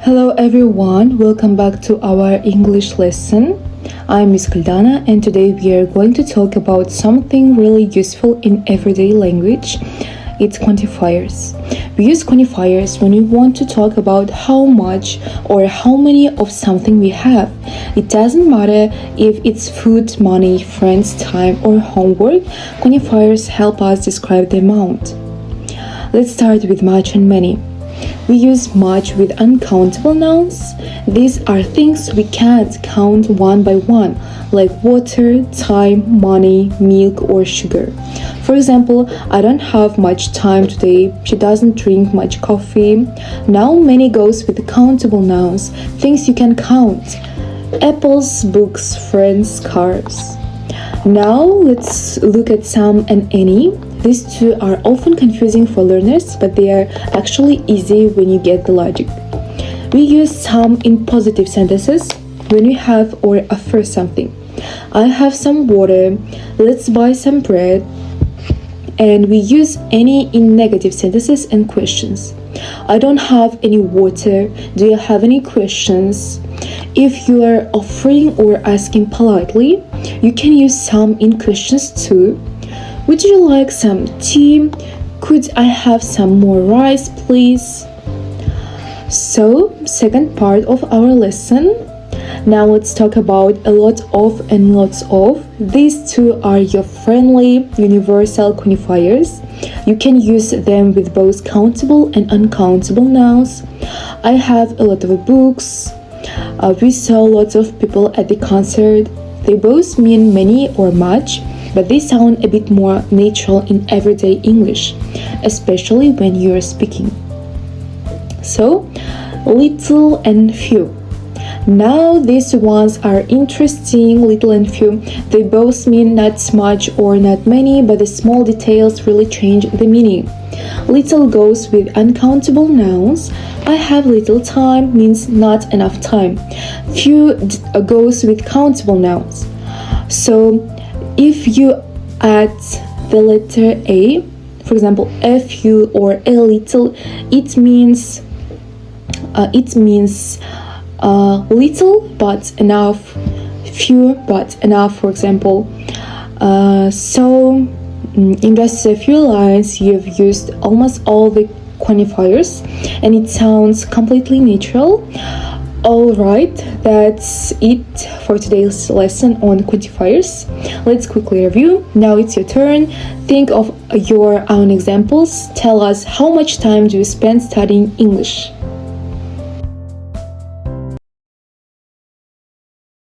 Hello everyone, welcome back to our English lesson. I'm Miss Guldana and today we are going to talk about something really useful in everyday language. It's quantifiers. We use quantifiers when we want to talk about how much or how many of something we have. It doesn't matter if it's food, money, friends, time or homework. Quantifiers help us describe the amount. Let's start with much and many. We use much with uncountable nouns. These are things we can't count one by one, like water, time, money, milk, or sugar. For example, I don't have much time today. She doesn't drink much coffee. Now many goes with countable nouns, things you can count. Apples, books, friends, cars. Now let's look at some and any. These two are often confusing for learners, but they are actually easy when you get the logic. We use some in positive sentences when we have or offer something. I have some water, let's buy some bread. And we use any in negative sentences and questions. I don't have any water, do you have any questions? If you are offering or asking politely, you can use some in questions too. Would you like some tea? Could I have some more rice, please? So, second part of our lesson. Now let's talk about a lot of and lots of. These two are your friendly, universal quantifiers. You can use them with both countable and uncountable nouns. I have a lot of books. We saw lots of people at the concert. They both mean many or much, but they sound a bit more natural in everyday English, especially when you're speaking. So, little and few. Now these ones are interesting, little and few. They both mean not much or not many, but the small details really change the meaning. Little goes with uncountable nouns. I have little time means not enough time. Few goes with countable nouns. So if you add the letter A, for example, a few or a little, it means little but enough, few but enough, for example. So in just a few lines you've used almost all the quantifiers and it sounds completely natural. Alright, that's it for today's lesson on quantifiers. Let's quickly review. Now it's your turn. Think of your own examples. Tell us how much time do you spend studying English.